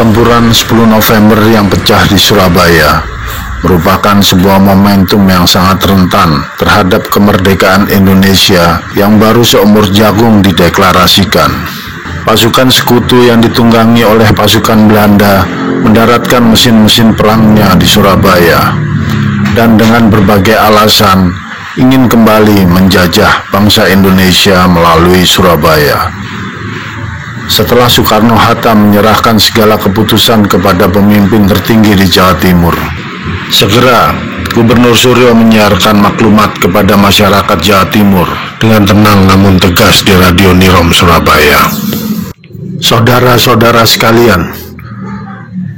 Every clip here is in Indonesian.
Pertempuran 10 November yang pecah di Surabaya merupakan sebuah momentum yang sangat rentan terhadap kemerdekaan Indonesia yang baru seumur jagung dideklarasikan. Pasukan sekutu yang ditunggangi oleh pasukan Belanda mendaratkan mesin-mesin perangnya di Surabaya dan dengan berbagai alasan ingin kembali menjajah bangsa Indonesia melalui Surabaya. Setelah Soekarno-Hatta menyerahkan segala keputusan kepada pemimpin tertinggi di Jawa Timur, segera Gubernur Suryo menyiarkan maklumat kepada masyarakat Jawa Timur dengan tenang namun tegas di Radio Nirom Surabaya. Saudara-saudara sekalian,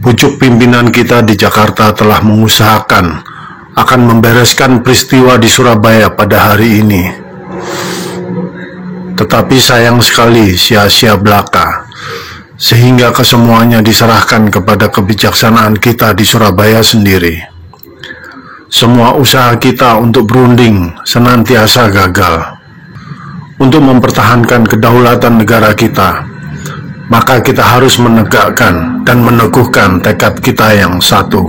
pucuk pimpinan kita di Jakarta telah mengusahakan akan membereskan peristiwa di Surabaya pada hari ini. Tetapi sayang sekali sia-sia belaka, sehingga kesemuanya diserahkan kepada kebijaksanaan kita di Surabaya sendiri. Semua usaha kita untuk berunding senantiasa gagal. Untuk mempertahankan kedaulatan negara kita, maka kita harus menegakkan dan meneguhkan tekad kita yang satu,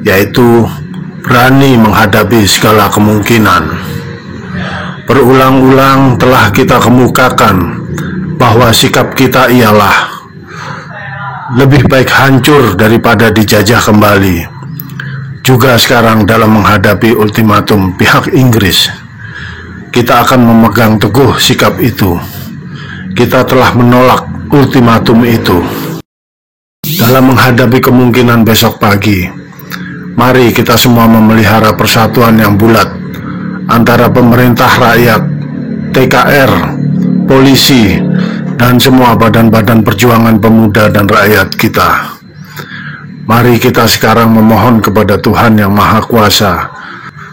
yaitu berani menghadapi segala kemungkinan. Berulang-ulang telah kita kemukakan bahwa sikap kita ialah lebih baik hancur daripada dijajah kembali. Juga sekarang dalam menghadapi ultimatum pihak Inggris, kita akan memegang teguh sikap itu. Kita telah menolak ultimatum itu. Dalam menghadapi kemungkinan besok pagi, mari kita semua memelihara persatuan yang bulat antara pemerintah rakyat, TKR, polisi, dan semua badan-badan perjuangan pemuda dan rakyat kita. Mari kita sekarang memohon kepada Tuhan Yang Maha Kuasa,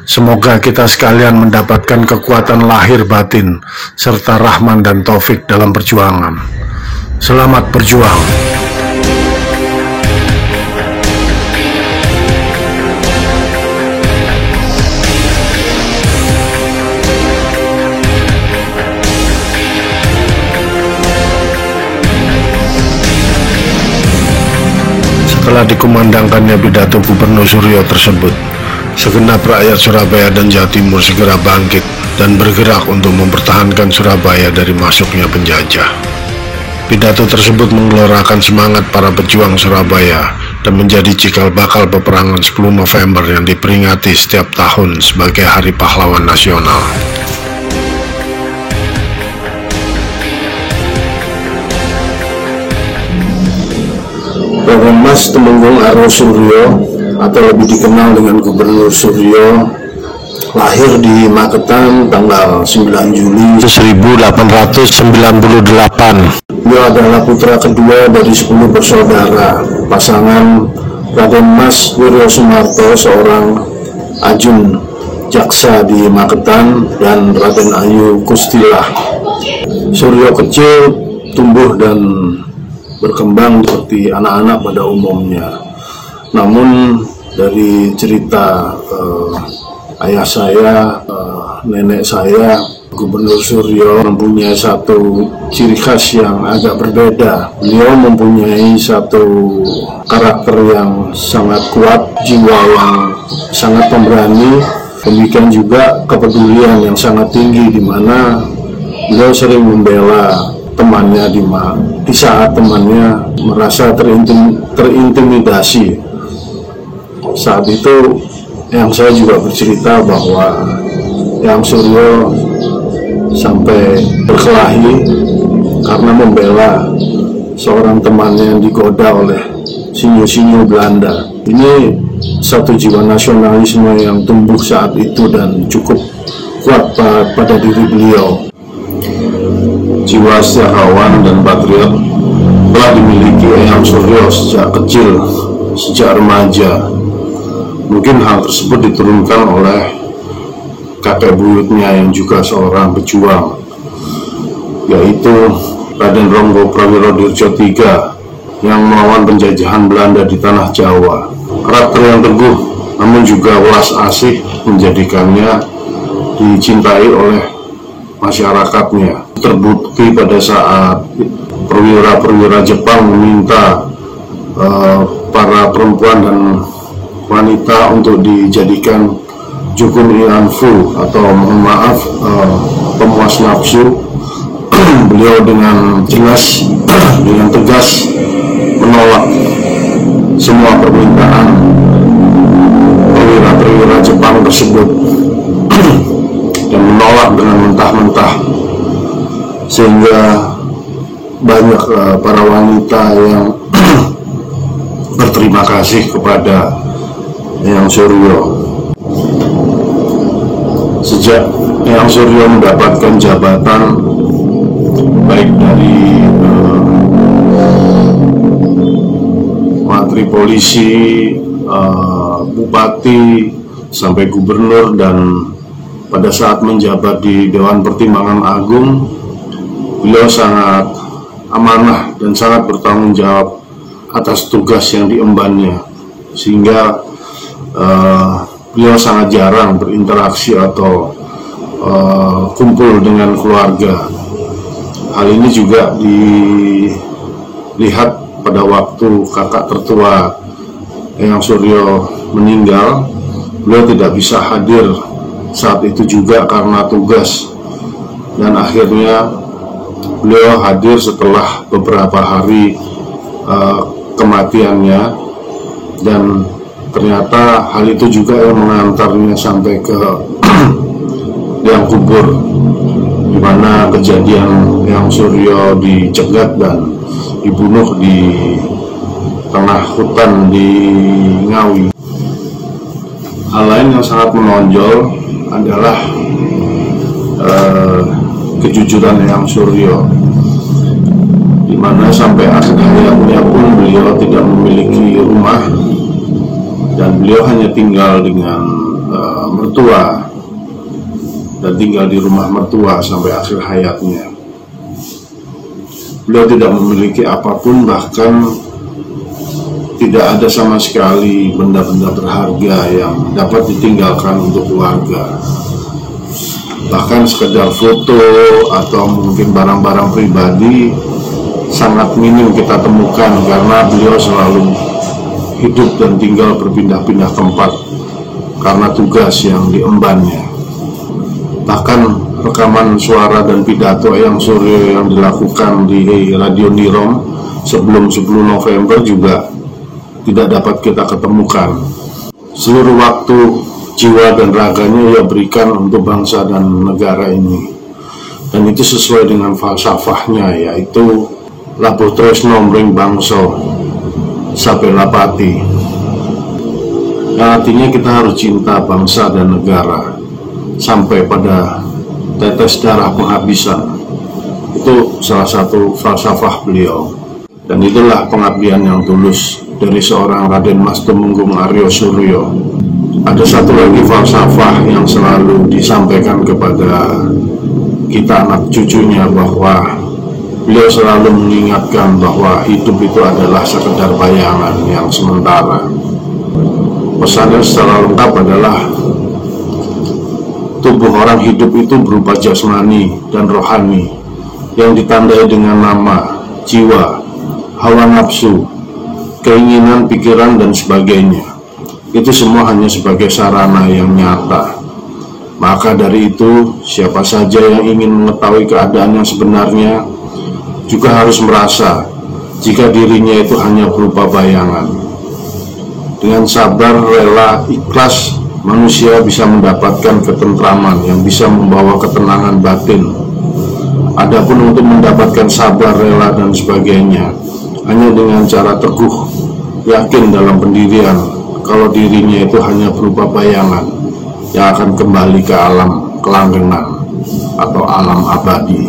semoga kita sekalian mendapatkan kekuatan lahir batin, serta rahman dan taufik dalam perjuangan. Selamat berjuang. Setelah dikumandangkannya pidato Gubernur Suryo tersebut, segenap rakyat Surabaya dan Jawa Timur segera bangkit dan bergerak untuk mempertahankan Surabaya dari masuknya penjajah. Pidato tersebut menggelorakan semangat para pejuang Surabaya dan menjadi cikal bakal peperangan 10 November yang diperingati setiap tahun sebagai Hari Pahlawan Nasional. Raden Mas Temenggung Aro Suryo atau lebih dikenal dengan Gubernur Suryo lahir di Magetan tanggal 9 Juli 1898. Beliau adalah putra kedua dari 10 bersaudara. Pasangan Raden Mas Wiryo Sumarto, seorang ajun jaksa di Magetan, dan Raden Ayu Kustilah. Suryo kecil tumbuh dan berkembang seperti anak-anak pada umumnya. Namun dari cerita ayah saya, nenek saya, Gubernur Suryo mempunyai satu ciri khas yang agak berbeda. Beliau mempunyai satu karakter yang sangat kuat, jiwa yang sangat pemberani, demikian juga kepedulian yang sangat tinggi, di mana beliau sering membela temannya di saat temannya merasa terintimidasi. Saat itu yang saya juga bercerita bahwa Yang Suryo sampai berkelahi karena membela seorang temannya yang digoda oleh sinyo-sinyo Belanda. Ini satu jiwa nasionalisme yang tumbuh saat itu dan cukup kuat pada diri beliau. Jiwa sejarawan dan patriot telah dimiliki Eyang Suryo sejak kecil, sejak remaja. Mungkin hal tersebut diturunkan oleh kakek buyutnya yang juga seorang pejuang, yaitu Raden Ronggo Prawiro Dirjo III yang melawan penjajahan Belanda di tanah Jawa. Karakter yang teguh namun juga welas asih menjadikannya dicintai oleh masyarakatnya. Terbukti pada saat perwira-perwira Jepang meminta para perempuan dan wanita untuk dijadikan jukun inanfu atau mohon maaf pemuas nafsu. Beliau dengan jelas dengan tegas menolak semua permintaan perwira-perwira Jepang tersebut dan menolak dengan mentah-mentah, sehingga banyak para wanita yang berterima kasih kepada Eyang Suryo. Sejak Eyang Suryo mendapatkan jabatan baik dari Menteri Polisi, Bupati, sampai Gubernur, dan pada saat menjabat di Dewan Pertimbangan Agung, beliau sangat amanah dan sangat bertanggung jawab atas tugas yang diembannya, sehingga beliau sangat jarang berinteraksi atau kumpul dengan keluarga. Hal ini juga dilihat pada waktu kakak tertua Eyang Suryo meninggal. Beliau tidak bisa hadir saat itu juga karena tugas, dan akhirnya beliau hadir setelah beberapa hari kematiannya, dan ternyata hal itu juga yang mengantarnya sampai ke liang kubur, di mana kejadian Eyang Suryo dicegat dan dibunuh di tengah hutan di Ngawi. Hal lain yang sangat menonjol adalah kejujuran Eyang Suryo, di mana sampai akhir hayatnya pun beliau tidak memiliki rumah dan beliau hanya tinggal dengan mertua dan tinggal di rumah mertua sampai akhir hayatnya. Beliau tidak memiliki apapun, bahkan tidak ada sama sekali benda-benda berharga yang dapat ditinggalkan untuk keluarga. Bahkan sekedar foto atau mungkin barang-barang pribadi sangat minim kita temukan, karena beliau selalu hidup dan tinggal berpindah-pindah tempat karena tugas yang diembannya. Bahkan rekaman suara dan pidato Eyang Suryo yang dilakukan di Radio Nirom sebelum 10 November juga tidak dapat kita ketemukan. Seluruh waktu, jiwa dan raganya ia berikan untuk bangsa dan negara ini, dan itu sesuai dengan falsafahnya, yaitu labuh tresno mring bangsa sabela pati, yang artinya kita harus cinta bangsa dan negara sampai pada tetes darah penghabisan. Itu salah satu falsafah beliau, dan itulah pengabdian yang tulus dari seorang Raden Mas Tumenggung Aryo Suryo. Ada satu lagi falsafah yang selalu disampaikan kepada kita anak cucunya, bahwa beliau selalu mengingatkan bahwa hidup itu adalah sekedar bayangan yang sementara. Pesannya secara lengkap adalah tubuh orang hidup itu berupa jasmani dan rohani yang ditandai dengan nama, jiwa, hawa nafsu, keinginan, pikiran, dan sebagainya. Itu semua hanya sebagai sarana yang nyata. Maka dari itu, siapa saja yang ingin mengetahui keadaan yang sebenarnya juga harus merasa jika dirinya itu hanya berupa bayangan. Dengan sabar, rela, ikhlas, manusia bisa mendapatkan ketentraman yang bisa membawa ketenangan batin. Adapun untuk mendapatkan sabar, rela, dan sebagainya, hanya dengan cara teguh, yakin dalam pendirian kalau dirinya itu hanya berupa bayangan yang akan kembali ke alam kelanggengan atau alam abadi.